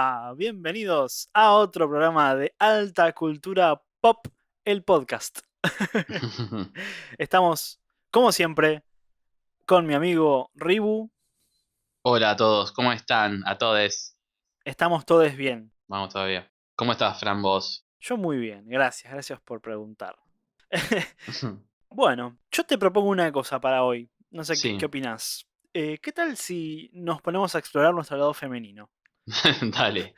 Hola, bienvenidos a otro programa de Alta Cultura Pop, el podcast. Estamos, como siempre, con mi amigo Ribu. Hola a todos, ¿cómo están? A todes. Estamos todos bien. Vamos todavía. ¿Cómo estás, Fran, vos? Yo muy bien, gracias por preguntar. Bueno, yo te propongo una cosa para hoy. No sé qué Sí, opinás. ¿Qué tal si nos ponemos a explorar nuestro lado femenino? dale.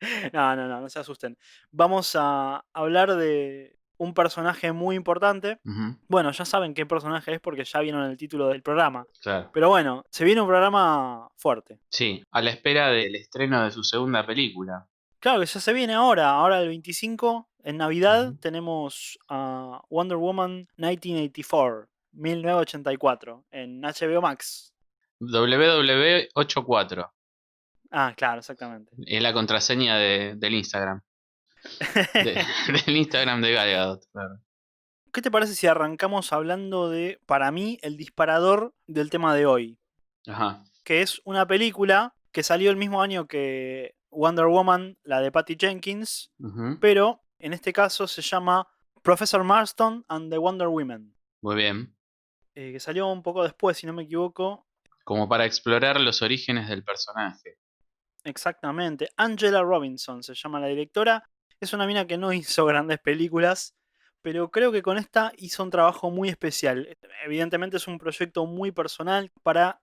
No se asusten. Vamos a hablar de un personaje muy importante. Ujú, Bueno, ya saben qué personaje es porque ya vieron el título del programa. claro. Pero bueno, se viene un programa fuerte. Sí, a la espera del estreno de su segunda película. Claro que ya se viene ahora el 25, en Navidad, Ujú. tenemos a Wonder Woman 1984, 1984, en HBO Max. WW84 Ah, claro, exactamente. es la contraseña del Instagram. de- del Instagram de Gal Gadot, claro. ¿Qué te parece si arrancamos hablando de, para mí, el disparador del tema de hoy? Ajá. Que es una película que salió el mismo año que Wonder Woman, la de Patty Jenkins, Ujú. pero en este caso se llama Professor Marston and the Wonder Women, Muy bien. que salió un poco después, si no me equivoco. Como para explorar los orígenes del personaje. Exactamente, Angela Robinson se llama la directora. Es una mina que no hizo grandes películas, pero creo que con esta hizo un trabajo muy especial. Evidentemente es un proyecto muy personal para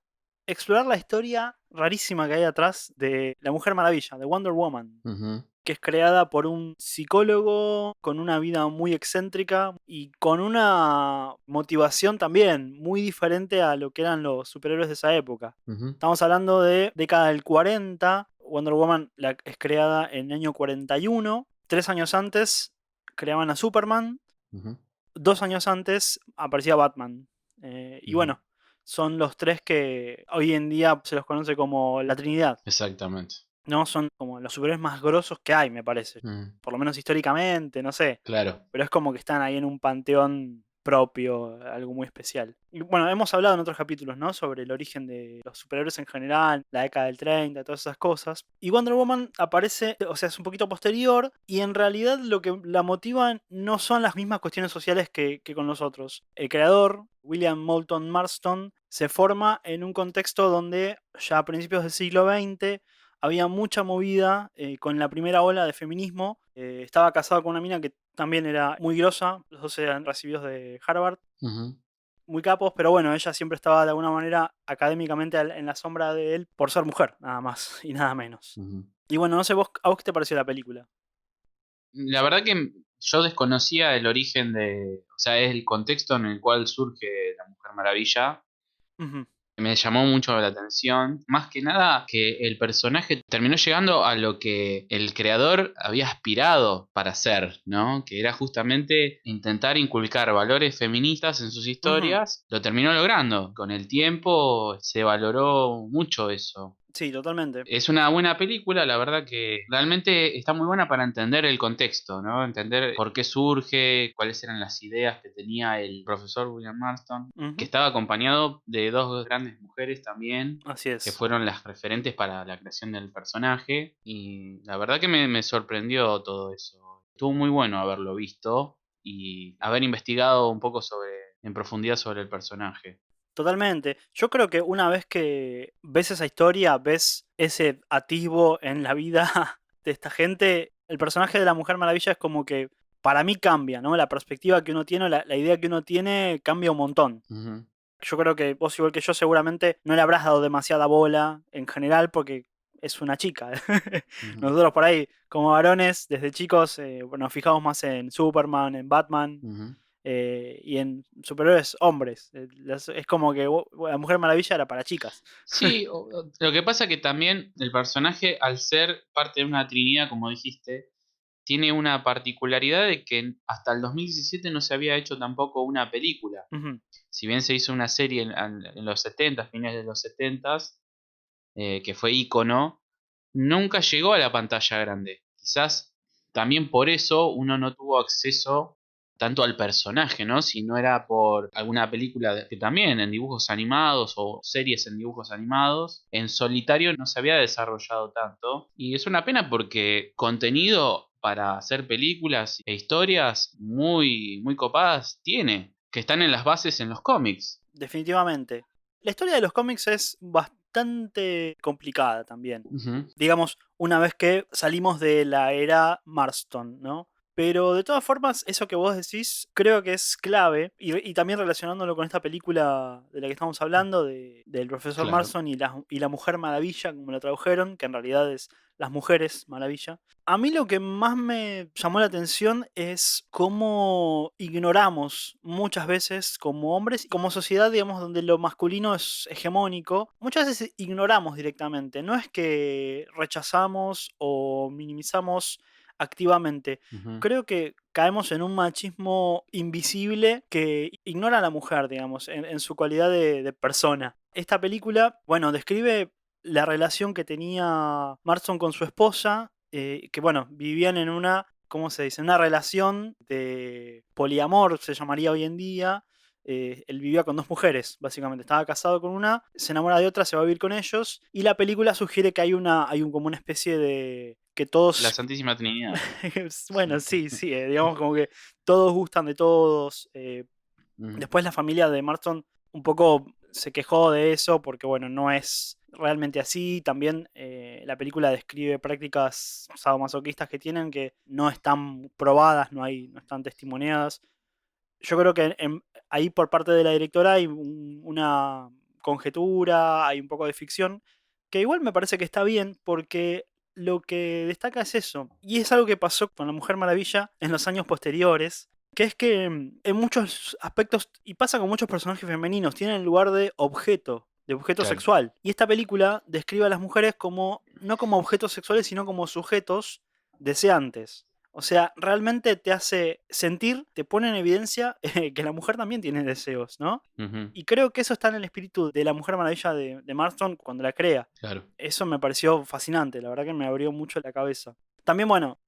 explorar la historia rarísima que hay atrás de la Mujer Maravilla, de Wonder Woman, Ujú, que es creada por un psicólogo con una vida muy excéntrica y con una motivación también muy diferente a lo que eran los superhéroes de esa época. ujú, Estamos hablando de década del 40. Wonder Woman es creada en el año 41. 3 años antes creaban a Superman. ujú, 2 años antes aparecía Batman. Y ujú. bueno, son los tres que hoy en día se los conoce como la Trinidad. Exactamente. No, son como los superhéroes más grosos que hay, me parece. Mm, Por lo menos históricamente, no sé. claro. Pero es como que están ahí en un panteón propio, algo muy especial. Y bueno, hemos hablado en otros capítulos, ¿no? Sobre el origen de los superhéroes en general, la década del 30, todas esas cosas. Y Wonder Woman aparece, o sea, es un poquito posterior, y en realidad lo que la motiva no son las mismas cuestiones sociales que con nosotros. El creador, William Moulton Marston, se forma en un contexto donde ya a principios del siglo XX había mucha movida con la primera ola de feminismo. Estaba casado con una mina que también era muy grosa, los dos eran recibidos de Harvard, Ujú, muy capos, pero bueno, ella siempre estaba de alguna manera académicamente en la sombra de él por ser mujer, nada más y nada menos. ujú. Y bueno, no sé a vos qué te pareció la película. La verdad que yo desconocía el origen o sea, es el contexto en el cual surge la Mujer Maravilla. Ujú, Me llamó mucho la atención, más que nada que el personaje terminó llegando a lo que el creador había aspirado para ser, ¿no? Que era justamente intentar inculcar valores feministas en sus ujú. historias. Lo terminó logrando. Con el tiempo se valoró mucho eso. Sí, totalmente. Es una buena película, la verdad que realmente está muy buena para entender el contexto, ¿no? Entender por qué surge, cuáles eran las ideas que tenía el profesor William Marston, que Ujú, estaba acompañado de dos grandes mujeres también, así que es. fueron las referentes para la creación del personaje, y la verdad que me sorprendió todo eso. Estuvo muy bueno haberlo visto y haber investigado un poco en profundidad sobre el personaje. Totalmente. Yo creo que una vez que ves esa historia, ves ese atisbo en la vida de esta gente, el personaje de la Mujer Maravilla es como que para mí cambia, ¿no? La perspectiva que uno tiene, la idea que uno tiene cambia un montón. Ujú, Yo creo que vos, igual que yo, seguramente no le habrás dado demasiada bola en general porque es una chica. ujú, Nosotros por ahí, como varones, desde chicos, bueno, nos fijamos más en Superman, en Batman, ujú. y en superhéroes hombres. Es como que la Mujer Maravilla era para chicas. Sí, lo que pasa que también el personaje, al ser parte de una trinidad, como dijiste, tiene una particularidad de que hasta el 2017 no se había hecho tampoco una película. Ujú, Si bien se hizo una serie en los 70, finales de los 70, que fue ícono, nunca llegó a la pantalla grande. Quizás también por eso uno no tuvo acceso tanto al personaje, ¿no? Si no era por alguna película que también en dibujos animados o series en dibujos animados, en solitario no se había desarrollado tanto. Y es una pena porque contenido para hacer películas e historias muy, muy copadas tiene, que están en las bases en los cómics. Definitivamente. La historia de los cómics es bastante complicada también. Ujú, Digamos, una vez que salimos de la era Marston, ¿no? Pero de todas formas, eso que vos decís creo que es clave, y también relacionándolo con esta película de la que estamos hablando, del profesor claro. Marston y la Mujer Maravilla, como la tradujeron, que en realidad es las Mujeres Maravilla. A mí lo que más me llamó la atención es cómo ignoramos muchas veces como hombres y como sociedad, digamos, donde lo masculino es hegemónico, muchas veces ignoramos directamente. No es que rechazamos o minimizamos activamente. Ujú, Creo que caemos en un machismo invisible que ignora a la mujer, digamos, en su calidad de persona. Esta película, bueno, describe la relación que tenía Marston con su esposa, que bueno, vivían en una, ¿cómo se dice? Una relación de poliamor, se llamaría hoy en día. Él vivía con dos mujeres, básicamente. Estaba casado con una, se enamora de otra, se va a vivir con ellos. Y la película sugiere que como una especie de. Que la todos. Santísima Trinidad. Bueno, sí, sí, digamos como que todos gustan de todos. Ujú, Después la familia de Marston un poco se quejó de eso porque, bueno, no es realmente así. También la película describe prácticas sadomasoquistas que tienen que no están probadas, no están testimoniadas. Yo creo que ahí por parte de la directora hay una conjetura, hay un poco de ficción, que igual me parece que está bien porque lo que destaca es eso. Y es algo que pasó con la Mujer Maravilla en los años posteriores, que es que en muchos aspectos, y pasa con muchos personajes femeninos, tienen el lugar de objeto claro. sexual. Y esta película describe a las mujeres como, no como objetos sexuales, sino como sujetos deseantes. O sea, realmente te hace sentir, te pone en evidencia que la mujer también tiene deseos, ¿no? Ujú, Y creo que eso está en el espíritu de la Mujer Maravilla de Marston cuando la crea. claro. Eso me pareció fascinante, la verdad que me abrió mucho la cabeza. También, bueno,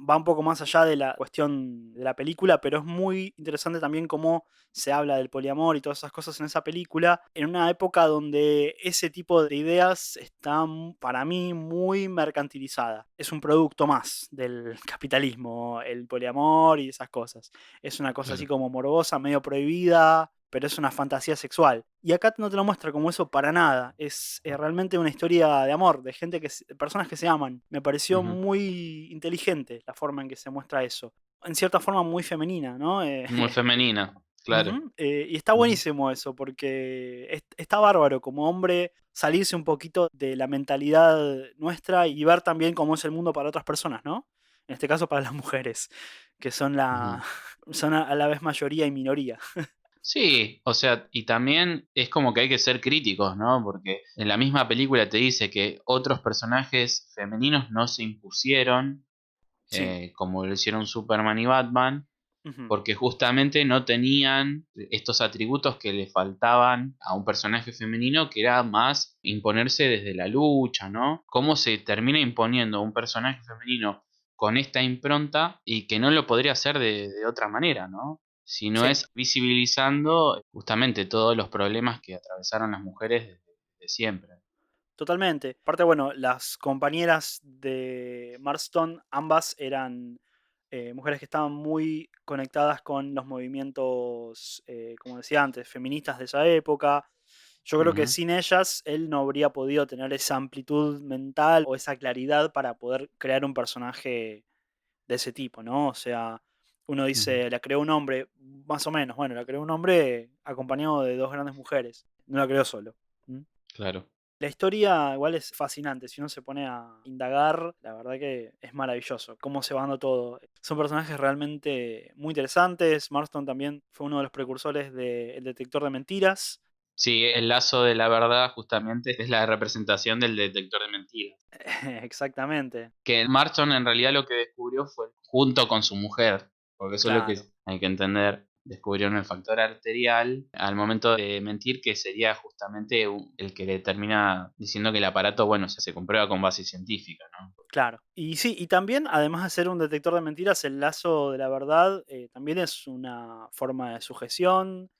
va un poco más allá de la cuestión de la película, pero es muy interesante también cómo se habla del poliamor y todas esas cosas en esa película, en una época donde ese tipo de ideas están para mí muy mercantilizada. Es un producto más del capitalismo, el poliamor y esas cosas. Es una cosa así Claro. como morbosa, medio prohibida, pero es una fantasía sexual. Y acá no te lo muestra como eso para nada. Es realmente una historia de amor, de gente personas que se aman. Me pareció Ujú, muy inteligente la forma en que se muestra eso. En cierta forma muy femenina, ¿no? muy femenina, claro. Ujú, y está Ujú, buenísimo eso, porque está bárbaro como hombre salirse un poquito de la mentalidad nuestra y ver también cómo es el mundo para otras personas, ¿no? En este caso para las mujeres, que son ujú. son a la vez mayoría y minoría. Sí, o sea, y también es como que hay que ser críticos, ¿no? Porque en la misma película te dice que otros personajes femeninos no se impusieron, Sí. como lo hicieron Superman y Batman, Ujú. porque justamente no tenían estos atributos que le faltaban a un personaje femenino, que era más imponerse desde la lucha, ¿no? Cómo se termina imponiendo un personaje femenino con esta impronta y que no lo podría hacer de otra manera, ¿no? Si no Sí. es visibilizando justamente todos los problemas que atravesaron las mujeres desde siempre. Totalmente. Aparte, bueno, las compañeras de Marston, ambas eran mujeres que estaban muy conectadas con los movimientos, como decía antes, feministas de esa época. Yo creo que Ujú, sin ellas él no habría podido tener esa amplitud mental o esa claridad para poder crear un personaje de ese tipo, ¿no? O sea, uno ujú, dice, la creó un hombre, más o menos, bueno, la creó un hombre acompañado de dos grandes mujeres, no la creó solo. ¿Mm? claro. La historia igual es fascinante, si uno se pone a indagar, la verdad que es maravilloso, cómo se va dando todo. Son personajes realmente muy interesantes, Marston también fue uno de los precursores del detector de mentiras. Sí, el lazo de la verdad justamente es la representación del detector de mentiras. Exactamente, Que Marston en realidad lo que descubrió fue junto con su mujer, porque eso es lo que claro. hay que entender. Descubrieron el factor arterial al momento de mentir, que sería justamente el que le termina diciendo que el aparato, bueno, se comprueba con base científica, ¿no? Claro. Y sí, y también, además de ser un detector de mentiras, el lazo de la verdad también es una forma de sujeción,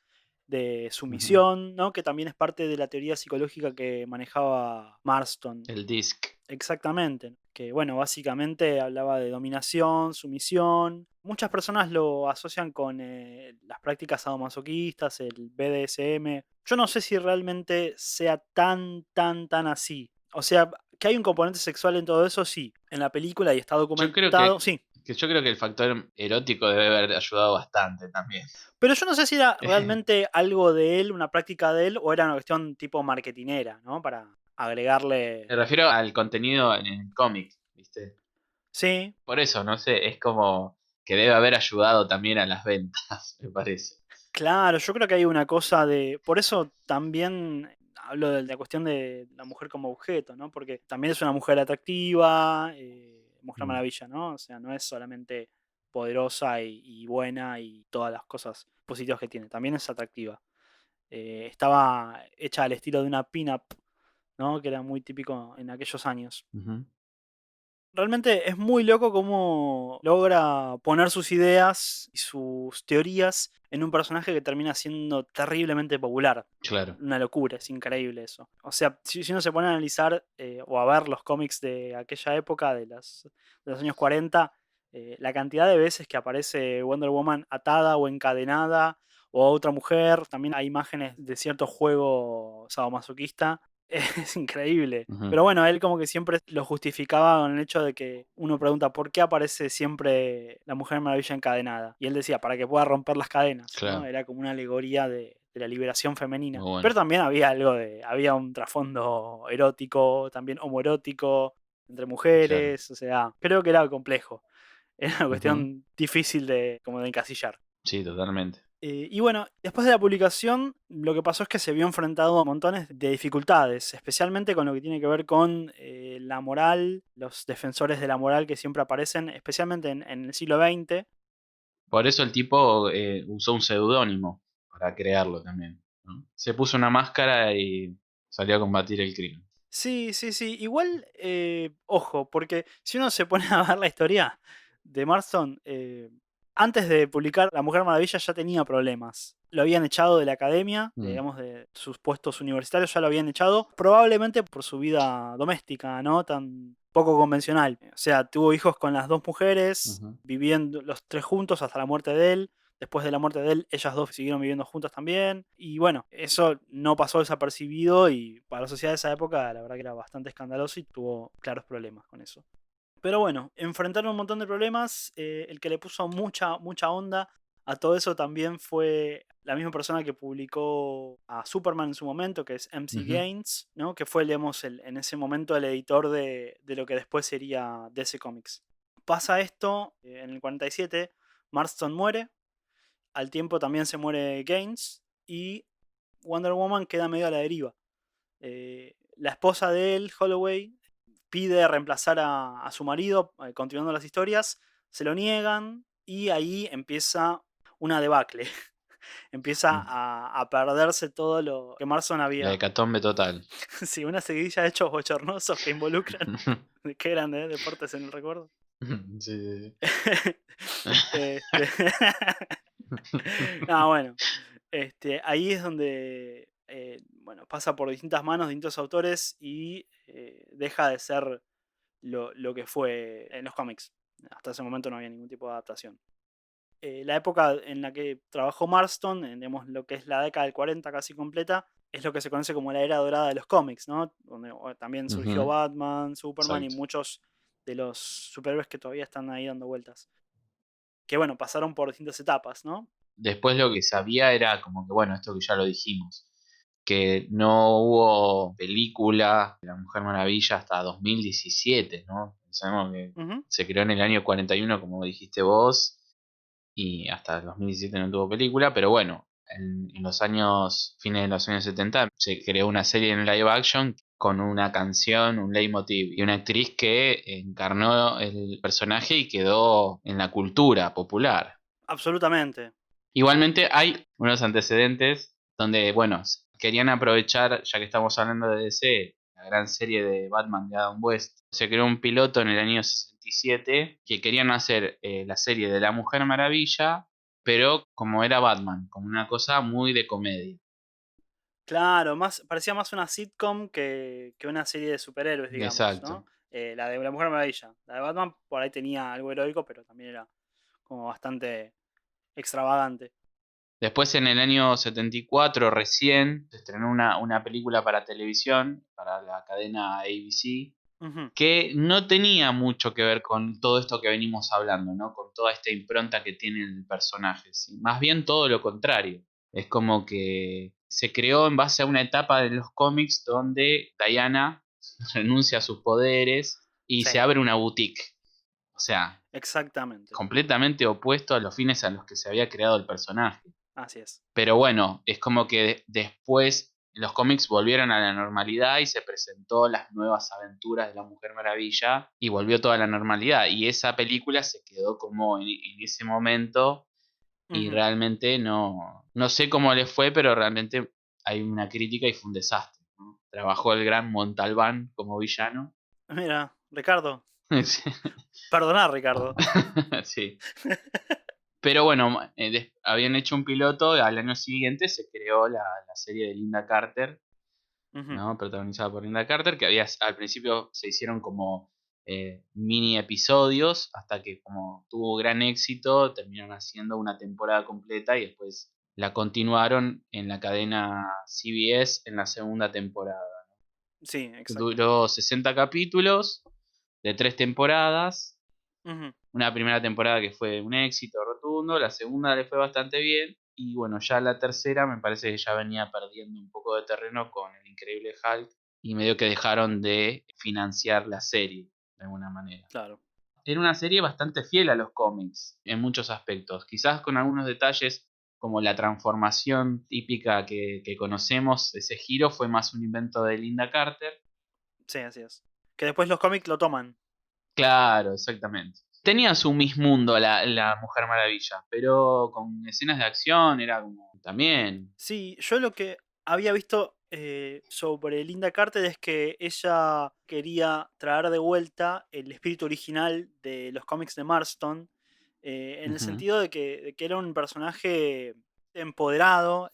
de Ujú. sumisión, ¿no? Que también es parte de la teoría psicológica que manejaba Marston. El disc. Exactamente. Que bueno, básicamente hablaba de dominación, sumisión. Muchas personas lo asocian con las prácticas sadomasoquistas, el BDSM. Yo no sé si realmente sea tan así. O sea, que hay un componente sexual en todo eso, sí. En la película y está Yo creo documentado, sí. yo creo que el factor erótico debe haber ayudado bastante también. Pero yo no sé si era realmente algo de él, una práctica de él, o era una cuestión tipo marketinera, ¿no? Para agregarle. Me refiero al contenido en el cómic, ¿viste? Sí, Por eso, no sé, es como que debe haber ayudado también a las ventas, me parece. claro, yo creo que hay una cosa de. Por eso también hablo de la cuestión de la mujer como objeto, ¿no? Porque también es una mujer atractiva, Mujer Mm. Maravilla, ¿no? O sea, no es solamente poderosa y buena y todas las cosas positivas que tiene, también es atractiva. Estaba hecha al estilo de una pin-up, ¿no? Que era muy típico en aquellos años. Ujú. Realmente es muy loco cómo logra poner sus ideas y sus teorías en un personaje que termina siendo terriblemente popular. Claro. Una locura, es increíble eso. O sea, si uno se pone a analizar o a ver los cómics de aquella época, de los años 40, la cantidad de veces que aparece Wonder Woman atada o encadenada o a otra mujer, también hay imágenes de cierto juego sadomasoquista, es increíble. Ujú. Pero bueno, él como que siempre lo justificaba con el hecho de que uno pregunta ¿por qué aparece siempre la Mujer Maravilla encadenada? Y él decía, para que pueda romper las cadenas, ¿no? Claro, Era como una alegoría de la liberación muy femenina. bueno. Pero también había un trasfondo erótico, también homoerótico, entre Claro. mujeres, o sea, creo que era complejo. Era una Ujú. cuestión difícil de, como de encasillar. Sí, totalmente. Y bueno, después de la publicación, lo que pasó es que se vio enfrentado a montones de dificultades, especialmente con lo que tiene que ver con la moral, los defensores de la moral que siempre aparecen, especialmente en el siglo XX. Por eso el tipo usó un seudónimo para crearlo también, ¿no? Se puso una máscara y salió a combatir el crimen. Sí, sí, sí. Igual, ojo, porque si uno se pone a ver la historia de Marston, antes de publicar La Mujer Maravilla ya tenía problemas. Lo habían echado de la academia, Mm. digamos, de sus puestos universitarios, ya lo habían echado, probablemente por su vida doméstica, ¿no? Tan poco convencional. O sea, tuvo hijos con las dos mujeres, Ujú. viviendo los tres juntos hasta la muerte de él. Después de la muerte de él, ellas dos siguieron viviendo juntas también. Y bueno, eso no pasó desapercibido y para la sociedad de esa época la verdad que era bastante escandaloso y tuvo claros problemas con eso. Pero bueno, enfrentaron un montón de problemas. El que le puso mucha onda a todo eso también fue la misma persona que publicó a Superman en su momento, que es MC Ujú. Gaines, ¿no? Que fue, digamos, en ese momento el editor de lo que después sería DC Comics. Pasa esto en el 47, Marston muere, al tiempo también se muere Gaines y Wonder Woman queda medio a la deriva. La esposa de él, Holloway, pide reemplazar a su marido, continuando las historias, se lo niegan y ahí empieza una debacle. Empieza Mm. a perderse todo lo que Marston La había. hecatombe total. Sí, una seguidilla de hechos bochornosos que involucran. Qué grande, ¿eh? Deportes en el recuerdo. Sí, sí, Este, no, bueno. Ahí es donde bueno, pasa por distintas manos, distintos autores y deja de ser lo que fue en los cómics. Hasta ese momento no había ningún tipo de adaptación. La época en la que trabajó Marston, digamos, lo que es la década del 40 casi completa, es lo que se conoce como la era dorada de los cómics, ¿no? Donde también sí. surgió Ujú. Batman, Superman y Exacto. muchos de los superhéroes que todavía están ahí dando vueltas. Que bueno, pasaron por distintas etapas, ¿no? Después lo que sabía era como que, bueno, esto que ya lo dijimos, que no hubo película de La Mujer Maravilla hasta 2017, ¿no? Sabemos que Ujú. se creó en el año 41, como dijiste vos, y hasta el 2017 no tuvo película, pero bueno, en los años, fines de los años 70, se creó una serie en live action con una canción, un leitmotiv y una actriz que encarnó el personaje y quedó en la cultura popular. Absolutamente. Igualmente hay unos antecedentes donde, bueno, querían aprovechar, ya que estamos hablando de DC, la gran serie de Batman de Adam West. Se creó un piloto en el año 67 que querían hacer la serie de la Mujer Maravilla, pero como era Batman, como una cosa muy de comedia. Claro, parecía más una sitcom que una serie de superhéroes, digamos, Exacto. ¿no? La de la Mujer Maravilla. La de Batman por ahí tenía algo heroico, pero también era como bastante extravagante. Después en el año 74 recién se estrenó una película para televisión, para la cadena ABC, Ujú. que no tenía mucho que ver con todo esto que venimos hablando, ¿no? Con toda esta impronta que tiene el personaje, ¿sí? Más bien todo lo contrario. Es como que se creó en base a una etapa de los cómics donde Diana renuncia a sus poderes y se Sí, abre una boutique. O sea, exactamente. completamente opuesto a los fines a los que se había creado el personaje. Así es. Pero bueno, es como que después los cómics volvieron a la normalidad y se presentó las nuevas aventuras de la Mujer Maravilla y volvió toda la normalidad. Y esa película se quedó como en ese momento y Ujú. realmente no sé cómo le fue, pero realmente hay una crítica y fue un desastre, ¿no? Trabajó el gran Montalbán como villano. Mira, Ricardo. Sí. Perdoná, Ricardo. Sí. Pero bueno, habían hecho un piloto, al año siguiente se creó la serie de Linda Carter, Ujú. ¿no? Protagonizada por Linda Carter, que al principio se hicieron como mini episodios, hasta que como tuvo gran éxito, terminaron haciendo una temporada completa y después la continuaron en la cadena CBS en la segunda temporada. Sí, exactamente. Duró 60 capítulos de 3 temporadas. Ujú. Una primera temporada que fue un éxito rotundo, la segunda le fue bastante bien y bueno, ya la tercera me parece que ya venía perdiendo un poco de terreno con el increíble Hulk y medio que dejaron de financiar la serie de alguna manera. Claro. Era una serie bastante fiel a los cómics en muchos aspectos, quizás con algunos detalles como la transformación típica que conocemos, ese giro fue más un invento de Linda Carter. Sí, así es. Que después los cómics lo toman. Claro, exactamente. Tenía su Miss Mundo la Mujer Maravilla, pero con escenas de acción era como también. Sí, yo lo que había visto sobre Linda Carter es que ella quería traer de vuelta el espíritu original de los cómics de Marston, en el Ujú, sentido de que era un personaje empoderado,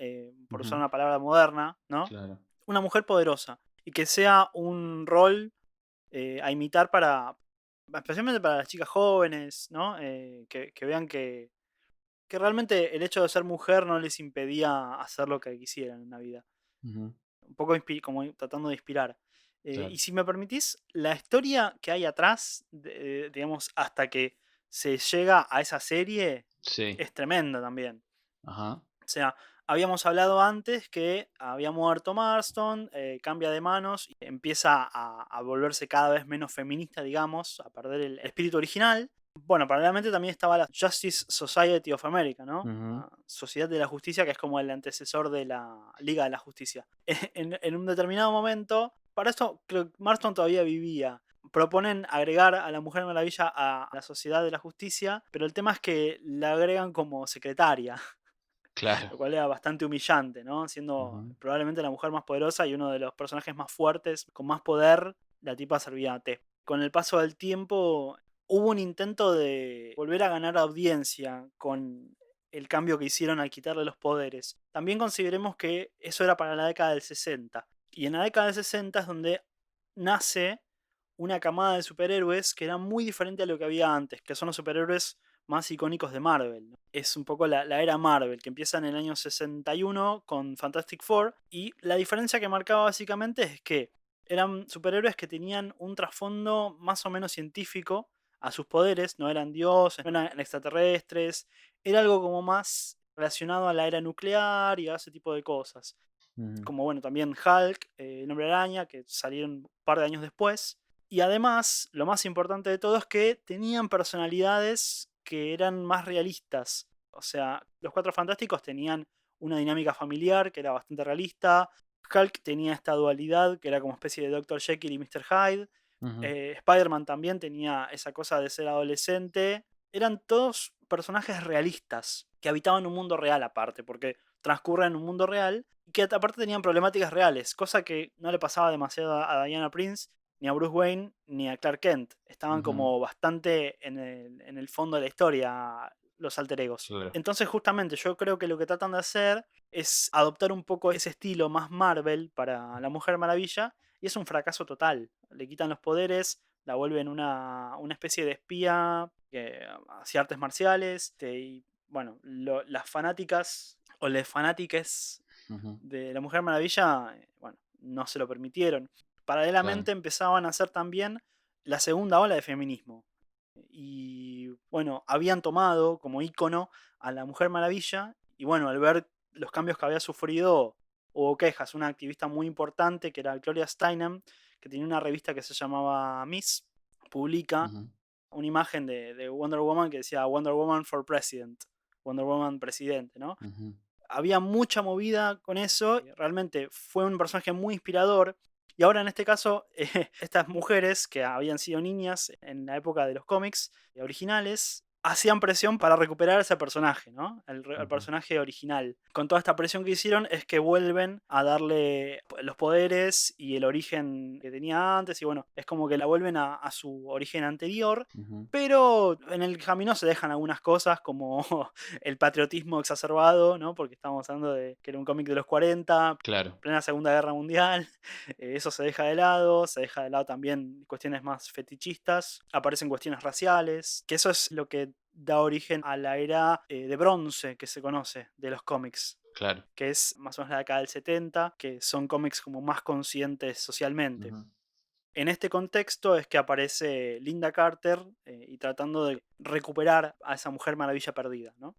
por usar ujú, una palabra moderna, ¿no? claro. Una mujer poderosa. Y que sea un rol a imitar especialmente para las chicas jóvenes, ¿no? Que vean que realmente el hecho de ser mujer no les impedía hacer lo que quisieran en la vida. Ujú, Un poco como tratando de inspirar. Y claro. si me permitís, la historia que hay atrás, digamos, hasta que se llega a esa serie, Sí. es tremenda también. Ajá. O sea, habíamos hablado antes que había muerto Marston, cambia de manos, y empieza a volverse cada vez menos feminista, digamos, a perder el espíritu original. Bueno, paralelamente también estaba la Justice Society of America, ¿no? Ujú, La Sociedad de la Justicia, que es como el antecesor de la Liga de la Justicia. En un determinado momento, para esto creo que Marston todavía vivía. Proponen agregar a la Mujer Maravilla a la Sociedad de la Justicia, pero el tema es que la agregan como secretaria, claro. lo cual era bastante humillante, ¿no? Siendo Ujú, probablemente la mujer más poderosa y uno de los personajes más fuertes, con más poder, la tipa servía a té. Con el paso del tiempo hubo un intento de volver a ganar audiencia con el cambio que hicieron al quitarle los poderes. También consideremos que eso era para la década del 60. Y en la década del 60 es donde nace una camada de superhéroes que era muy diferente a lo que había antes, que son los superhéroes más icónicos de Marvel, ¿no? Es un poco la era Marvel, que empieza en el año 61 con Fantastic Four, y la diferencia que marcaba básicamente es que eran superhéroes que tenían un trasfondo más o menos científico a sus poderes, no eran dioses, no eran extraterrestres, era algo como más relacionado a la era nuclear y a ese tipo de cosas. ujú, Como bueno, también Hulk, el Hombre Araña, que salieron un par de años después. Y además, lo más importante de todo es que tenían personalidades que eran más realistas. O sea, los Cuatro Fantásticos tenían una dinámica familiar que era bastante realista. Hulk tenía esta dualidad que era como especie de Dr. Jekyll y Mr. Hyde. ujú, Spider-Man también tenía esa cosa de ser adolescente. Eran todos personajes realistas que habitaban un mundo real aparte, porque transcurre en un mundo real y que aparte tenían problemáticas reales, cosa que no le pasaba demasiado a Diana Prince, ni a Bruce Wayne, ni a Clark Kent. Estaban Ujú, como bastante en el fondo de la historia los alter egos. claro. Entonces justamente yo creo que lo que tratan de hacer es adoptar un poco ese estilo más Marvel para la Mujer Maravilla y es un fracaso total. Le quitan los poderes, la vuelven una especie de espía que hacía artes marciales y bueno, las fanáticas o les fanátiques Ujú, de la Mujer Maravilla, bueno, no se lo permitieron. claro. Paralelamente empezaban a hacer también la segunda ola de feminismo. Y bueno, habían tomado como ícono a la Mujer Maravilla. Y bueno, al ver los cambios que había sufrido, hubo quejas. Una activista muy importante, que era Gloria Steinem, que tenía una revista que se llamaba Miss, publica Ujú, una imagen de Wonder Woman que decía Wonder Woman for President, Wonder Woman presidente, ¿no? ujú, Había mucha movida con eso, realmente fue un personaje muy inspirador. Y ahora en este caso, estas mujeres que habían sido niñas en la época de los cómics originales, hacían presión para recuperar ese personaje, ¿no? El ujú, personaje original. Con toda esta presión que hicieron es que vuelven a darle los poderes y el origen que tenía antes. Y bueno, es como que la vuelven a su origen anterior. ujú. Pero en el camino se dejan algunas cosas como el patriotismo exacerbado, ¿no? Porque estamos hablando de que era un cómic de los 40, Claro. plena Segunda Guerra Mundial. Eso se deja de lado también cuestiones más fetichistas, aparecen cuestiones raciales, que eso es lo que da origen a la era de bronce que se conoce de los cómics, Claro. que es más o menos la década del 70, que son cómics como más conscientes socialmente. Ujú. En este contexto es que aparece Linda Carter y tratando de recuperar a esa Mujer Maravilla perdida, ¿no?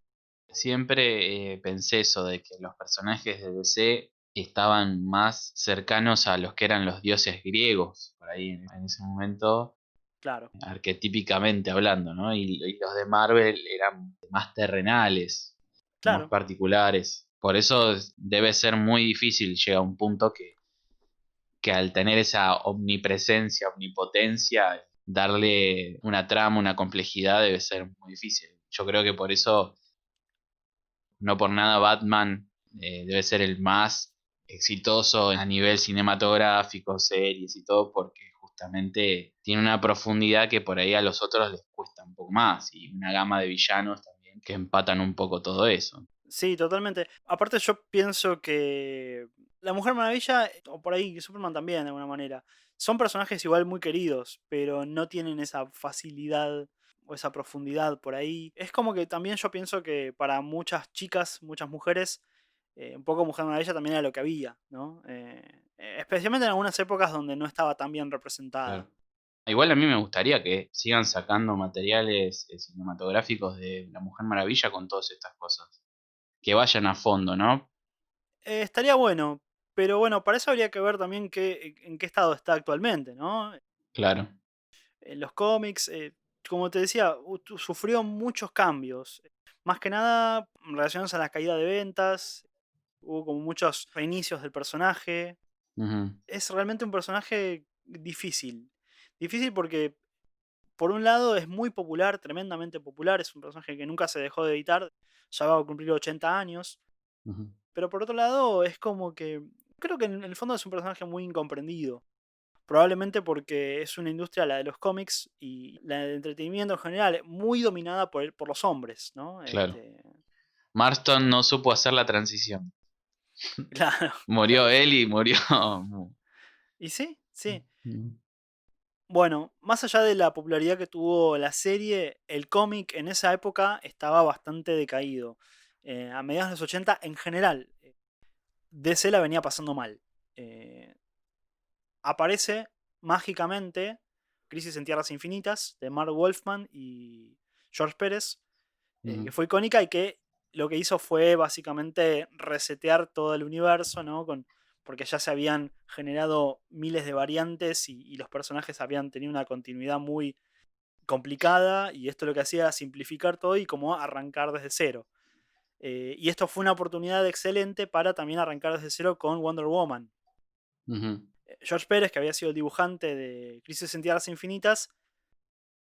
Siempre pensé eso de que los personajes de DC estaban más cercanos a los que eran los dioses griegos, por ahí en ese momento, Claro, arquetípicamente hablando, ¿no? Y los de Marvel eran más terrenales, más claro. particulares. Por eso debe ser muy difícil, llega un punto que al tener esa omnipresencia, omnipotencia, darle una trama, una complejidad debe ser muy difícil. Yo creo que por eso, no por nada, Batman debe ser el más exitoso a nivel cinematográfico, series y todo, porque justamente tiene una profundidad que por ahí a los otros les cuesta un poco más, y una gama de villanos también que empatan un poco todo eso. Sí, totalmente. Aparte yo pienso que la Mujer Maravilla, o por ahí Superman también de alguna manera, son personajes igual muy queridos, pero no tienen esa facilidad o esa profundidad por ahí. Es como que también yo pienso que para muchas chicas, muchas mujeres, un poco Mujer Maravilla también era lo que había, ¿no? Especialmente en algunas épocas donde no estaba tan bien representada. Claro. Igual a mí me gustaría que sigan sacando materiales cinematográficos de La Mujer Maravilla con todas estas cosas. Que vayan a fondo, ¿no? Estaría bueno, pero bueno, para eso habría que ver también en qué estado está actualmente, ¿no? Claro. En los cómics, como te decía, sufrió muchos cambios. Más que nada relacionados a la caída de ventas, hubo como muchos reinicios del personaje. Ujú, Es realmente un personaje difícil. Difícil porque, por un lado, es muy popular, tremendamente popular, es un personaje que nunca se dejó de editar, ya va a cumplir 80 años. ujú. Pero por otro lado, es como que, creo que en el fondo es un personaje muy incomprendido. Probablemente porque es una industria, la de los cómics y la del entretenimiento en general, muy dominada por los hombres, ¿no? Claro. Marston no supo hacer la transición. Claro, Murió claro. él y murió. Y sí, sí. Ujú, Bueno, más allá de la popularidad que tuvo la serie, el cómic en esa época estaba bastante decaído. A mediados de los 80, en general, DC la venía pasando mal. Eh, Aparece mágicamente Crisis en Tierras Infinitas de Mark Wolfman y George Pérez, ujú, que fue icónica y que lo que hizo fue básicamente resetear todo el universo, ¿no? Porque ya se habían generado miles de variantes y los personajes habían tenido una continuidad muy complicada y esto lo que hacía era simplificar todo y como arrancar desde cero. Y esto fue una oportunidad excelente para también arrancar desde cero con Wonder Woman. ujú. George Pérez, que había sido el dibujante de Crisis en Tierras Infinitas,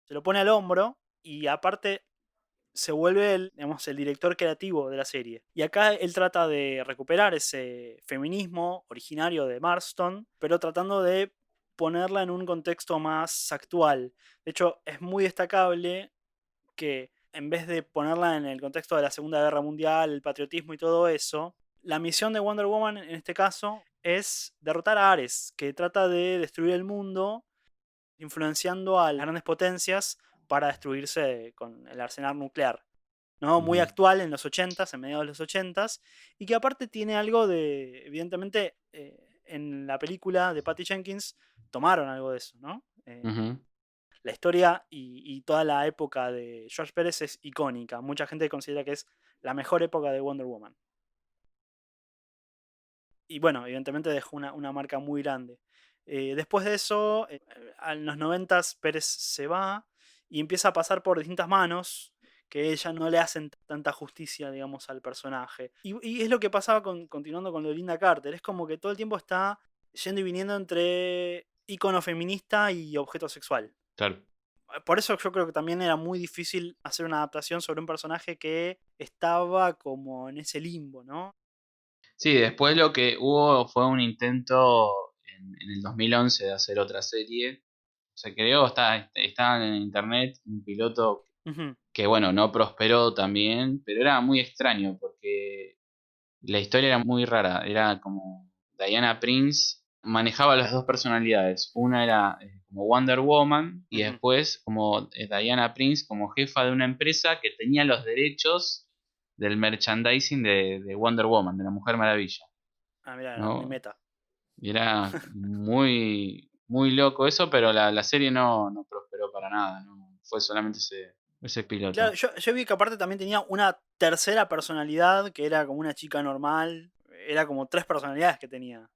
se lo pone al hombro y aparte se vuelve digamos, el director creativo de la serie. Y acá él trata de recuperar ese feminismo originario de Marston, pero tratando de ponerla en un contexto más actual. De hecho, es muy destacable que en vez de ponerla en el contexto de la Segunda Guerra Mundial, el patriotismo y todo eso, la misión de Wonder Woman en este caso es derrotar a Ares, que trata de destruir el mundo influenciando a las grandes potencias para destruirse con el arsenal nuclear. ¿No? Muy Ujú, actual en los 80s, en mediados de los 80s, y que aparte tiene algo de, evidentemente, en la película de Patty Jenkins tomaron algo de eso, ¿no? ujú. La historia y toda la época de George Pérez es icónica. Mucha gente considera que es la mejor época de Wonder Woman. Y bueno, evidentemente dejó una marca muy grande. Después de eso, en los 90 Pérez se va y empieza a pasar por distintas manos que ella no le hacen tanta justicia, digamos, al personaje. Y es lo que pasaba continuando con lo de Linda Carter. Es como que todo el tiempo está yendo y viniendo entre ícono feminista y objeto sexual. Claro. Por eso yo creo que también era muy difícil hacer una adaptación sobre un personaje que estaba como en ese limbo, ¿no? Sí, después lo que hubo fue un intento en el 2011 de hacer otra serie. Se creó, está en internet un piloto Ujú, que, bueno, no prosperó también, pero era muy extraño porque la historia era muy rara. Era como Diana Prince manejaba las dos personalidades. Una era como Wonder Woman y ujú. después como Diana Prince como jefa de una empresa que tenía los derechos del merchandising de Wonder Woman, de la Mujer Maravilla, Ah, mira, era muy ¿no? meta. Y era muy, muy loco eso, pero la serie no prosperó para nada, ¿no? Fue solamente ese Claro, piloto. yo vi que aparte también tenía una tercera personalidad que era como una chica normal. Era como tres personalidades que tenía.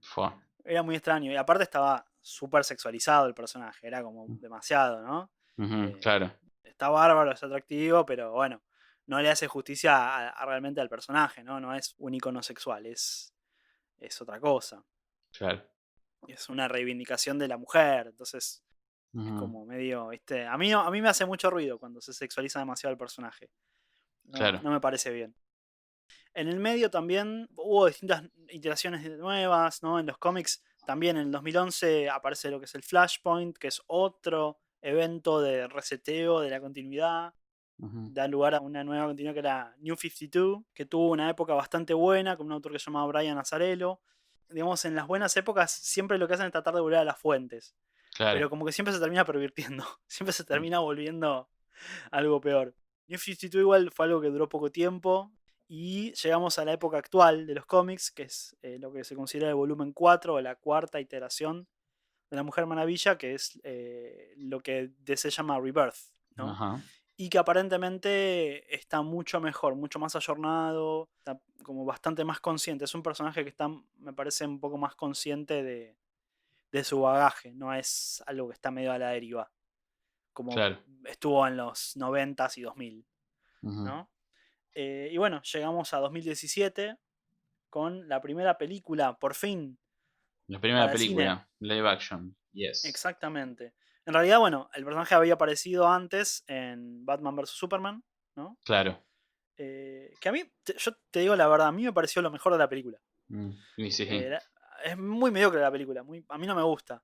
Fue. Era muy extraño. Y aparte estaba súper sexualizado el personaje. Era como demasiado, ¿no? Ujú, Eh, claro, Está bárbaro, es atractivo, pero bueno, no le hace justicia realmente al personaje, ¿no? No es un icono sexual, es otra cosa. claro. Es una reivindicación de la mujer. Entonces es Ujú, como medio, ¿viste? A mí me hace mucho ruido cuando se sexualiza demasiado el personaje. No, claro. no me parece bien. En el medio también hubo distintas iteraciones nuevas, ¿no? En los cómics también en el 2011 aparece lo que es el Flashpoint, que es otro evento de reseteo de la continuidad. Ujú, Da lugar a una nueva continuidad que era New 52, que tuvo una época bastante buena, con un autor que se llamaba Brian Azzarello. Digamos, en las buenas épocas siempre lo que hacen es tratar de volver a las fuentes, claro. pero como que siempre se termina pervirtiendo, siempre se Mm, termina volviendo algo peor. New 52 igual fue algo que duró poco tiempo y llegamos a la época actual de los cómics, que es lo que se considera el volumen 4 o la cuarta iteración de la Mujer Maravilla, que es lo que se llama Rebirth, ¿no? ajá, Y que aparentemente está mucho mejor, mucho más ayornado, está como bastante más consciente. Es un personaje que está, me parece, un poco más consciente de su bagaje, no es algo que está medio a la deriva, como claro. estuvo en los 90s y 2000, Ujú. ¿no? Y bueno, llegamos a 2017 con la primera película, por fin, La primera para el cine. película, live action, yes. Exactamente. En realidad, bueno, el personaje había aparecido antes en Batman vs. Superman, ¿no? Claro. Que a mí, yo te digo la verdad, a mí me pareció lo mejor de la película. Y sí, sí. Eh, es muy mediocre la película, a mí no me gusta.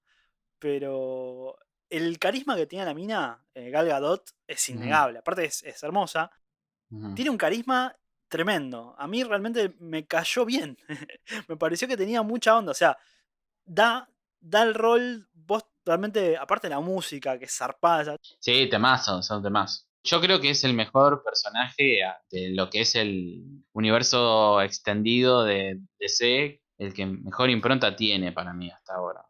Pero el carisma que tiene la mina, Gal Gadot, es Ujú, innegable. Aparte es hermosa. ujú. Tiene un carisma tremendo. A mí realmente me cayó bien. Me pareció que tenía mucha onda. O sea, da el rol, vos realmente, aparte de la música, que es zarpada. Sí, temazo, son temazos. Yo creo que es el mejor personaje de lo que es el universo extendido de DC, el que mejor impronta tiene para mí hasta ahora.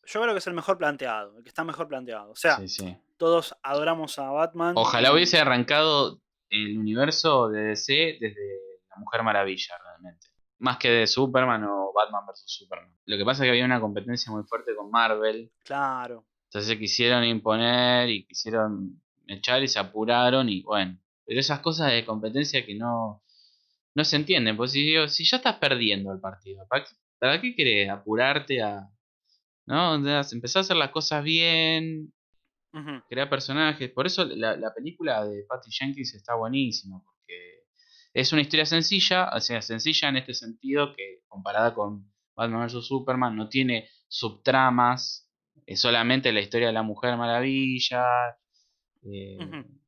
Yo creo que es el mejor planteado, el que está mejor planteado. O sea, Sí, sí. todos adoramos a Batman Ojalá hubiese arrancado el universo de DC desde La Mujer Maravilla, realmente. Más que de Superman o Batman versus Superman. Lo que pasa es que había una competencia muy fuerte con Marvel. claro. Entonces se quisieron imponer y quisieron echar y se apuraron y bueno. Pero esas cosas de competencia que no se entienden. Pues si ya estás perdiendo el partido, ¿para qué querés apurarte a... ¿No? Empezar a hacer las cosas bien. Ujú, Crear personajes. Por eso la película de Patty Jenkins está buenísima, porque es una historia sencilla, o sea, sencilla en este sentido que comparada con Batman vs. Superman no tiene subtramas, es solamente la historia de la Mujer Maravilla. eh, ujú.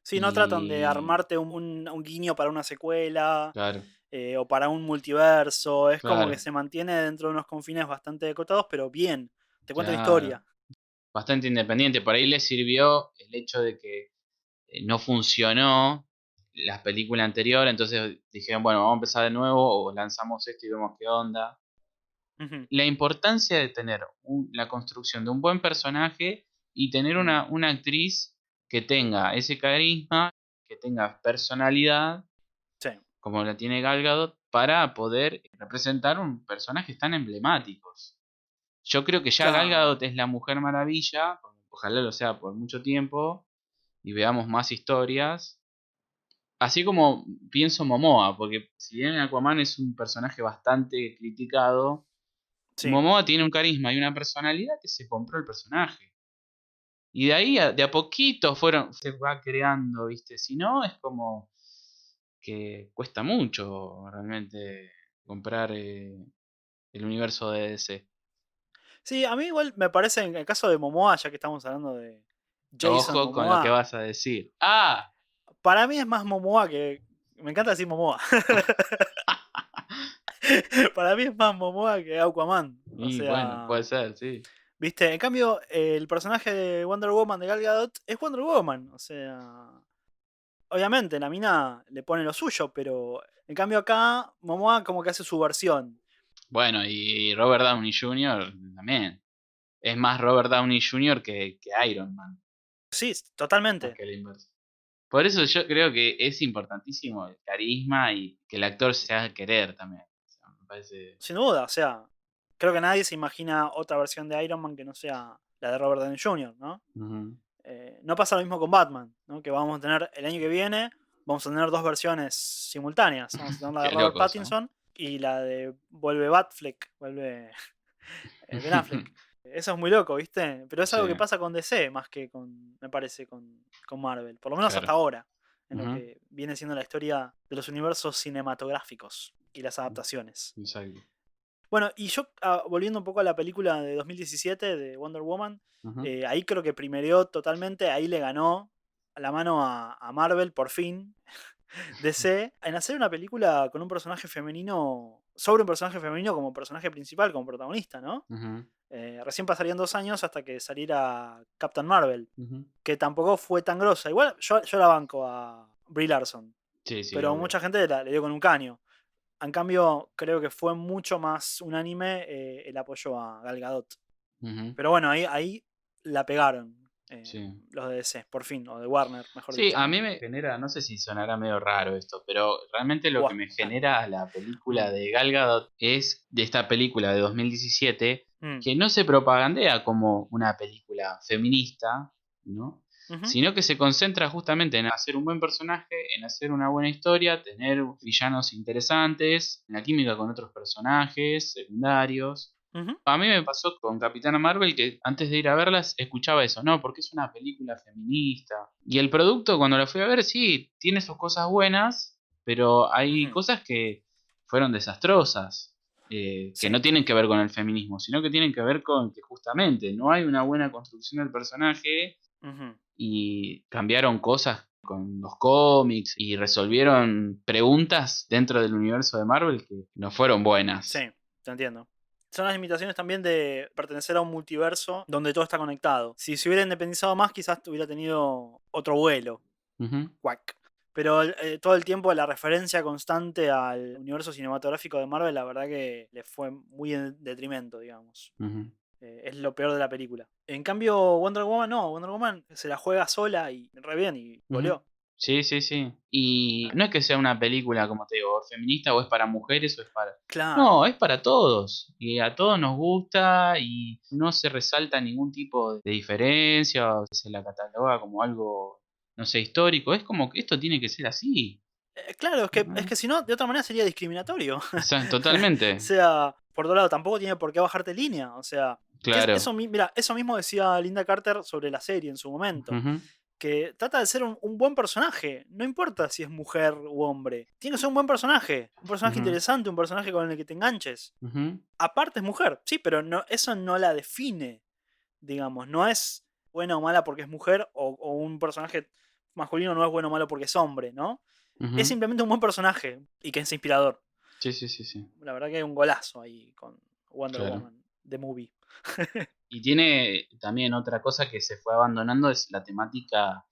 Sí, no tratan de y armarte un guiño para una secuela claro, o para un multiverso. Es como que claro, se mantiene dentro de unos confines bastante acotados, pero bien. Te cuenta la claro. historia. Bastante independiente. Por ahí le sirvió el hecho de que no funcionó la película anterior, entonces dijeron, bueno, vamos a empezar de nuevo o lanzamos esto y vemos qué onda. Ujú, La importancia de tener la construcción de un buen personaje y tener mm, una actriz que tenga ese carisma, que tenga personalidad, sí, como la tiene Gal Gadot, para poder representar un personaje tan emblemáticos. Yo creo que ya Gal claro. Gadot es la Mujer Maravilla, ojalá lo sea por mucho tiempo, y veamos más historias. Así como pienso Momoa, porque si bien Aquaman es un personaje bastante criticado, Sí. Momoa tiene un carisma y una personalidad que se compró el personaje. Y de ahí, de a poquito se va creando, ¿viste? Si no, es como que cuesta mucho realmente comprar el universo de DC. Sí, a mí igual me parece en el caso de Momoa, ya que estamos hablando de Jason Ojo con lo que Momoa, vas a decir. ¡Ah! para mí es más Momoa que... Me encanta decir Momoa. Para mí es más Momoa que Aquaman. O Y bueno, puede sea, ser, sí. viste, en cambio, el personaje de Wonder Woman de Gal Gadot es Wonder Woman. O sea, obviamente la mina le pone lo suyo, pero en cambio acá Momoa como que hace su versión. Bueno, y Robert Downey Jr. también. Es más Robert Downey Jr. que Iron Man, Sí, más totalmente. que el inverso. Por eso yo creo que es importantísimo el carisma y que el actor se haga querer también. O sea, me parece. Sin duda, o sea, creo que nadie se imagina otra versión de Iron Man que no sea la de Robert Downey Jr., ¿no? Ujú. No pasa lo mismo con Batman, ¿no? Que vamos a tener el año que viene, vamos a tener dos versiones simultáneas. Vamos a tener la de Qué Robert loco eso, ¿no? Pattinson y la de vuelve Batfleck, vuelve Ben Affleck. Eso es muy loco, ¿viste? Pero es Sí, algo que pasa con DC más que con, me parece, con Marvel. Por lo menos hasta claro. ahora, en lo Ujú. que viene siendo la historia de los universos cinematográficos y las adaptaciones. Exacto. Bueno, y yo, volviendo un poco a la película de 2017 de Wonder Woman, Ujú. ahí creo que primereó totalmente, ahí le ganó la mano a Marvel, por fin, DC, en hacer una película con un personaje femenino, sobre un personaje femenino como personaje principal, como protagonista, ¿no? Ujú. Recién pasarían 2 años hasta que saliera Captain Marvel, Ujú. que tampoco fue tan grosa. Igual yo la banco a Brie Larson, Sí, sí, pero obvio. mucha gente le dio con un caño. En cambio, creo que fue mucho más unánime el apoyo a Gal Gadot. Ujú. Pero bueno, ahí la pegaron Sí. los de DC, por fin, o de Warner, mejor Sí, dicho. a mí me genera, no sé si sonará medio raro esto, pero realmente lo que Buah. me genera la película Mm, de Gal Gadot es de esta película de 2017 mm, que no se propagandea como una película feminista, ¿no? ujú, Sino que se concentra justamente en hacer un buen personaje, en hacer una buena historia, tener villanos interesantes, en la química con otros personajes secundarios. ujú, A mí me pasó con Capitana Marvel que antes de ir a verlas escuchaba eso, no, porque es una película feminista. Y el producto cuando la fui a ver, sí, tiene sus cosas buenas, pero hay ujú. cosas que fueron desastrosas, que no Sí. tienen que ver con el feminismo, sino que tienen que ver con que justamente no hay una buena construcción del personaje Ujú. y cambiaron cosas con los cómics y resolvieron preguntas dentro del universo de Marvel que no fueron Sí, buenas. te entiendo. Son las limitaciones también de pertenecer a un multiverso donde todo está conectado. Si se hubiera independizado más, quizás hubiera tenido otro vuelo. Ujú, Quack. Pero todo el tiempo la referencia constante al universo cinematográfico de Marvel, la verdad que le fue muy en detrimento, digamos. ujú. Es lo peor de la película. En cambio, Wonder Woman no, Wonder Woman se la juega sola y re bien y Ujú. goleó. Sí, sí, sí. Y no es que sea una película, como te digo, feminista o es para mujeres o es para... Claro. No, es para todos. Y a todos nos gusta y no se resalta ningún tipo de diferencia o se la cataloga como algo, no sé, histórico. Es como que esto tiene que ser así. Claro, es ¿No? que si no, de otra manera sería discriminatorio. O Totalmente. sea, por otro lado, tampoco tiene por qué bajarte línea. O sea, Claro. mira, eso mismo decía Linda Carter sobre la serie en su momento. Ujú, Que trata de ser un buen personaje. No importa si es mujer u hombre. Tiene que ser un buen personaje. Un personaje ujú, interesante, un personaje con el que te enganches. ujú, Aparte es mujer, sí, pero no, eso no la define, digamos. No es buena o mala porque es mujer o un personaje masculino no es bueno o malo porque es hombre, ¿no? Es ujú. simplemente un buen personaje y que es inspirador. Sí, sí, sí, sí. La verdad que hay un golazo ahí con Wonder Claro. Woman, The Movie. Y tiene también otra cosa que se fue abandonando, es la temática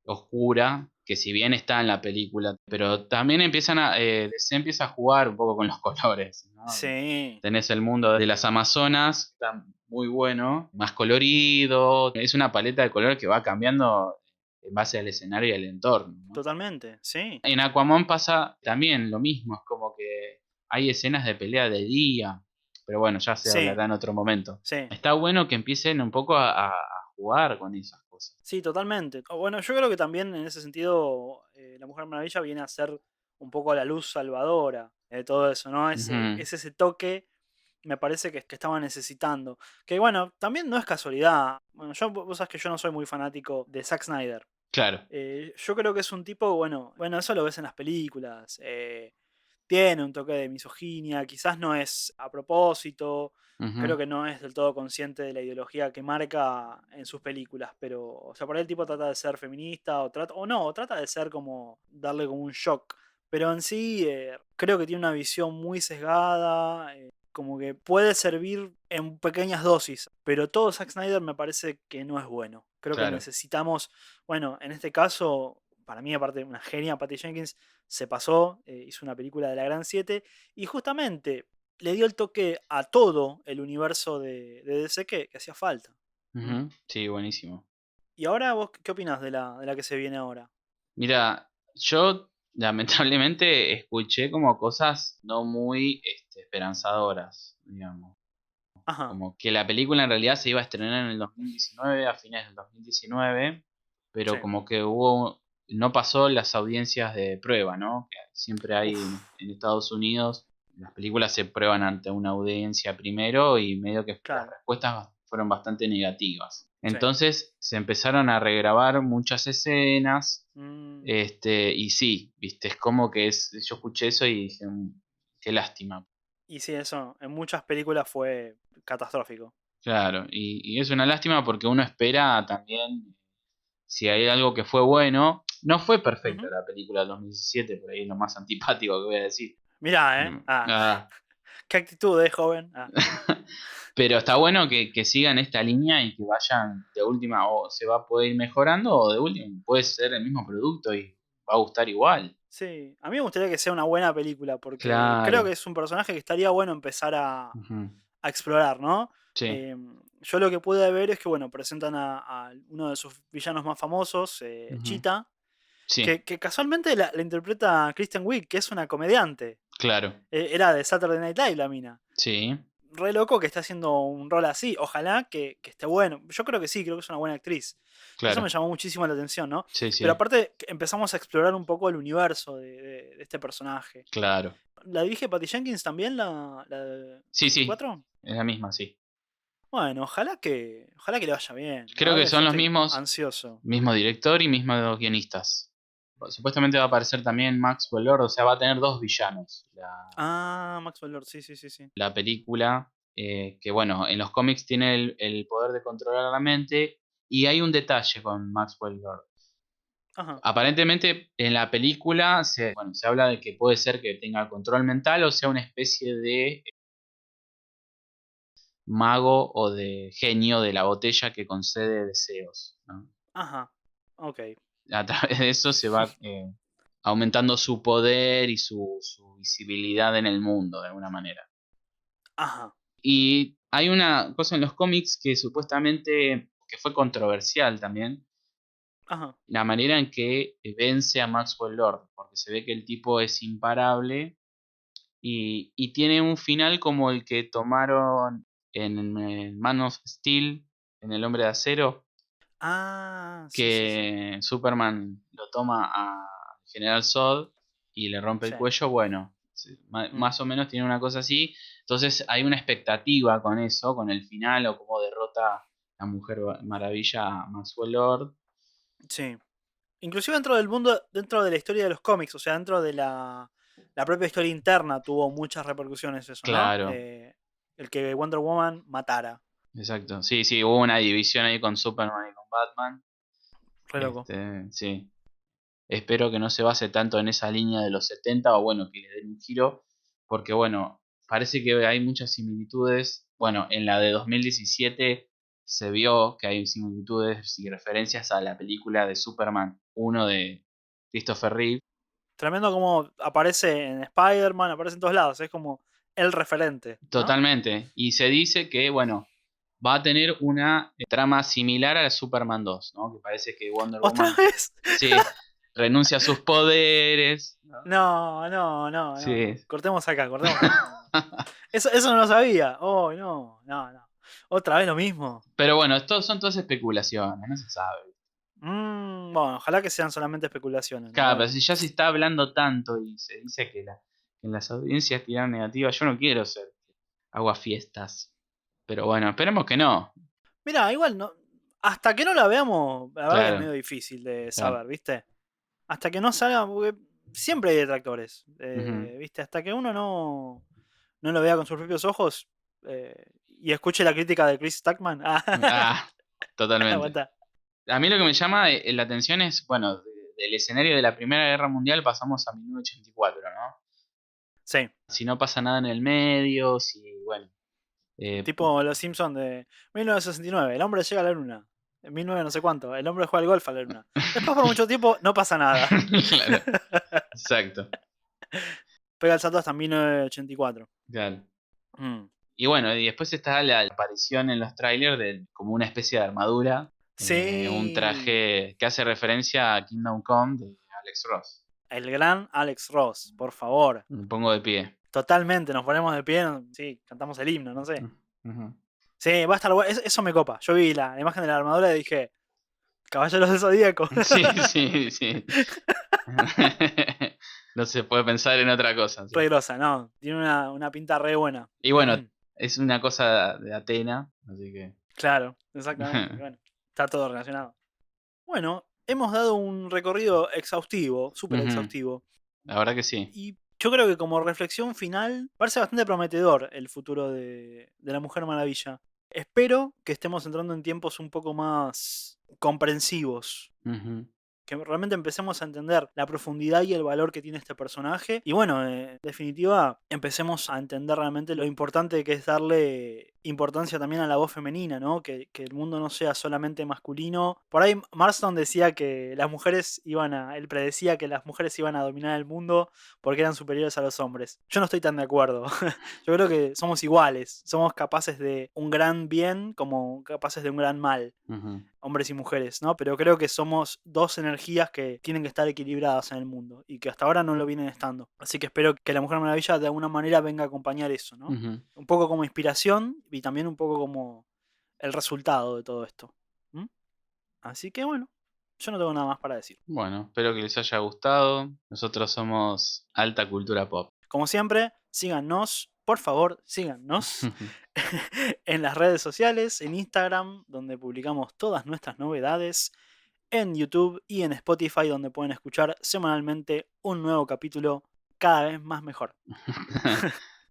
oscura, que si bien está en la película, pero también se empieza a jugar un poco con los colores, ¿no? Sí, Tenés el mundo de las Amazonas, está muy bueno, más colorido, es una paleta de color que va cambiando en base al escenario y al entorno, ¿no? totalmente, sí. En Aquaman pasa también lo mismo, es como que hay escenas de pelea de día, pero bueno, ya se Sí, hablará en otro momento. sí. Está bueno que empiecen un poco a jugar con esas cosas. Sí, totalmente. Bueno, yo creo que también en ese sentido la Mujer Maravilla viene a ser un poco la luz salvadora de todo eso, ¿no? Ujú, Es ese toque, me parece que estaba necesitando. Que bueno, también no es casualidad. Bueno, vos sabés que yo no soy muy fanático de Zack Snyder. claro. Yo creo que es un tipo, bueno, eso lo ves en las películas. Tiene un toque de misoginia, quizás no es a propósito, Ujú, creo que no es del todo consciente de la ideología que marca en sus películas, pero, o sea, por ahí el tipo trata de ser feminista o trata de ser como darle como un shock, pero en sí creo que tiene una visión muy sesgada, como que puede servir en pequeñas dosis, pero todo Zack Snyder me parece que no es bueno. Creo que claro. necesitamos, bueno, en este caso, para mí aparte una genia, Patty Jenkins, se pasó, hizo una película de la Gran 7 y justamente le dio el toque a todo el universo de DC que hacía falta. ¿Mm? Ujú, sí, buenísimo. ¿Y ahora vos qué opinás de la que se viene ahora? Mira, yo lamentablemente escuché como cosas no muy esperanzadoras, digamos. Ajá, Como que la película en realidad se iba a estrenar en el 2019, a fines del 2019, sí. pero como que no pasó las audiencias de prueba, ¿no? Que siempre hay Uf, en Estados Unidos, las películas se prueban ante una audiencia primero y medio que las claro, respuestas fueron bastante negativas. sí. Entonces se empezaron a regrabar muchas escenas, Mm, y sí, viste, es como que yo escuché eso y dije, qué lástima. y sí, eso en muchas películas fue catastrófico. Claro, y es una lástima porque uno espera también, si hay algo que fue bueno, no fue perfecta Ujú. la película del 2017, por ahí es lo más antipático que voy a decir. Mirá, ¿eh? Mm, Ah, ah, qué actitud, joven. Ah, pero está bueno que sigan esta línea y que vayan de última, o se va a poder ir mejorando, o de última puede ser el mismo producto y va a gustar igual. sí, a mí me gustaría que sea una buena película porque creo Claro. que es un personaje que estaría bueno empezar Ujú, a explorar, ¿no? sí, Yo lo que pude ver es que, bueno, presentan a uno de sus villanos más famosos, ujú, Cheetah, sí, que casualmente la interpreta Kristen Wiig, que es una comediante. claro. Era de Saturday Night Live la mina. Sí, Re loco que está haciendo un rol así. Ojalá que esté bueno. Yo creo que sí, creo que es una buena actriz. Eso claro. me llamó muchísimo la atención, ¿no? Sí, Pero sí, aparte empezamos a explorar un poco el universo de este personaje. claro. ¿La dirige Patty Jenkins también, la de Sí, sí, 24? es la misma, sí. Bueno, ojalá que le vaya bien. La Creo verdad que que yo son los estoy mismos, ansioso. mismo director y mismos guionistas. Supuestamente va a aparecer también Maxwell Lord, o sea, va a tener dos villanos Ah, Maxwell Lord, sí, sí, sí, sí. la película, que bueno, en los cómics tiene el poder de controlar la mente y hay un detalle con Maxwell Lord. Ajá. Aparentemente en la película bueno, se habla de que puede ser que tenga control mental o sea una especie de mago o de genio de la botella que concede deseos, ¿no? Ajá. Ok. A través de eso se va aumentando su poder y su visibilidad en el mundo, de alguna manera. Ajá. Y hay una cosa en los cómics que supuestamente, que fue controversial también, Ajá. la manera en que vence a Maxwell Lord, porque se ve que el tipo es imparable y tiene un final como el que tomaron en Man of Steel, en El Hombre de Acero, Ah, sí, sí, sí. que Superman lo toma a General Zod y le rompe el Sí. cuello. Bueno, Sí, Mm. más o menos tiene una cosa así. Entonces hay una expectativa con eso, con el final o cómo derrota la Mujer Maravilla a Maxwell Lord. Sí. Inclusive dentro del mundo, dentro de la historia de los cómics, o sea, dentro de la propia historia interna tuvo muchas repercusiones eso, ¿no? Claro, El que Wonder Woman matara. exacto. Sí, sí, hubo una división ahí con Superman y con Batman. Re loco. Sí. Espero que no se base tanto en esa línea de los 70 o bueno, que le den un giro, porque bueno, parece que hay muchas similitudes. Bueno, en la de 2017 se vio que hay similitudes y referencias a la película de Superman 1 de Christopher Reeve. Tremendo como aparece en Spider-Man, aparece en todos lados, es como el referente, ¿no? Totalmente. Y se dice que, bueno, va a tener una trama similar a Superman 2, ¿no? Que parece que Wonder ¿Otra Woman, vez? sí, renuncia a sus poderes, ¿no? No, no, no, no, Sí. no. Cortemos acá, cortemos acá. No. Eso no lo sabía. Oh, no, no, no. ¿Otra vez lo mismo? Pero bueno, esto son todas especulaciones, no se sabe. Bueno, ojalá que sean solamente especulaciones, ¿no? Claro, pero si ya se está hablando tanto y se dice que, que las audiencias tiran negativas, yo no quiero ser aguafiestas. Pero bueno, esperemos que no. Mira, igual no. Hasta que no la veamos, la verdad que es Claro, medio difícil de claro. saber, ¿viste? Hasta que no salga, porque siempre hay detractores, Ujú. ¿viste? Hasta que uno no lo vea con sus propios ojos y escuche la crítica de Chris Stackman. Ah, totalmente. Aguanta. A mí lo que me llama la atención es, bueno, del escenario de la Primera Guerra Mundial pasamos a 1984, ¿no? Sí, Si no pasa nada en el medio, si, bueno, eh, tipo Los Simpsons de 1969. El hombre llega a la luna. En 19 no sé cuánto. El hombre juega al golf a la luna. Después por mucho tiempo no pasa nada. claro, exacto, Pega el salto hasta 1984. claro. Mm. Y bueno, y después está la aparición en los trailers de como una especie de armadura, un Sí. traje que hace referencia a Kingdom Come de Alex Ross. El gran Alex Ross, por favor. Me pongo de pie. Totalmente, nos ponemos de pie. Sí, cantamos el himno, no sé. Ujú. Sí, va a estar bueno. Eso me copa. Yo vi la imagen de la armadura y dije, Caballeros del Zodíaco. Sí, sí, sí. No se puede pensar en otra cosa. Sí. Re grosa, ¿no? Tiene una pinta re buena. Y bueno, es una cosa de Atena, así que... Claro, exactamente. Bueno, está todo relacionado. Bueno, hemos dado un recorrido exhaustivo, súper Ujú. exhaustivo. La verdad que sí. Y yo creo que como reflexión final, parece bastante prometedor el futuro de la Mujer Maravilla. Espero que estemos entrando en tiempos un poco más comprensivos, Ujú. que realmente empecemos a entender la profundidad y el valor que tiene este personaje. Y bueno, en definitiva, empecemos a entender realmente lo importante que es darle importancia también a la voz femenina, ¿no? Que el mundo no sea solamente masculino. Por ahí Marston decía que las mujeres él predecía que las mujeres iban a dominar el mundo porque eran superiores a los hombres. Yo no estoy tan de acuerdo. Yo creo que somos iguales, somos capaces de un gran bien como capaces de un gran mal, Ujú. hombres y mujeres, ¿no? Pero creo que somos dos energías que tienen que estar equilibradas en el mundo y que hasta ahora no lo vienen estando. Así que espero que la Mujer Maravilla de alguna manera venga a acompañar eso, ¿no? Ujú. Un poco como inspiración y también un poco como el resultado de todo esto. ¿Mm? Así que bueno, yo no tengo nada más para decir. Bueno, espero que les haya gustado. Nosotros somos Alta Cultura Pop. Como siempre, síganos, por favor, síganos en las redes sociales, en Instagram, donde publicamos todas nuestras novedades, en YouTube y en Spotify, donde pueden escuchar semanalmente un nuevo capítulo cada vez más mejor.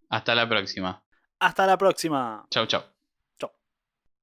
Hasta la próxima. Hasta la próxima. Chau, chau.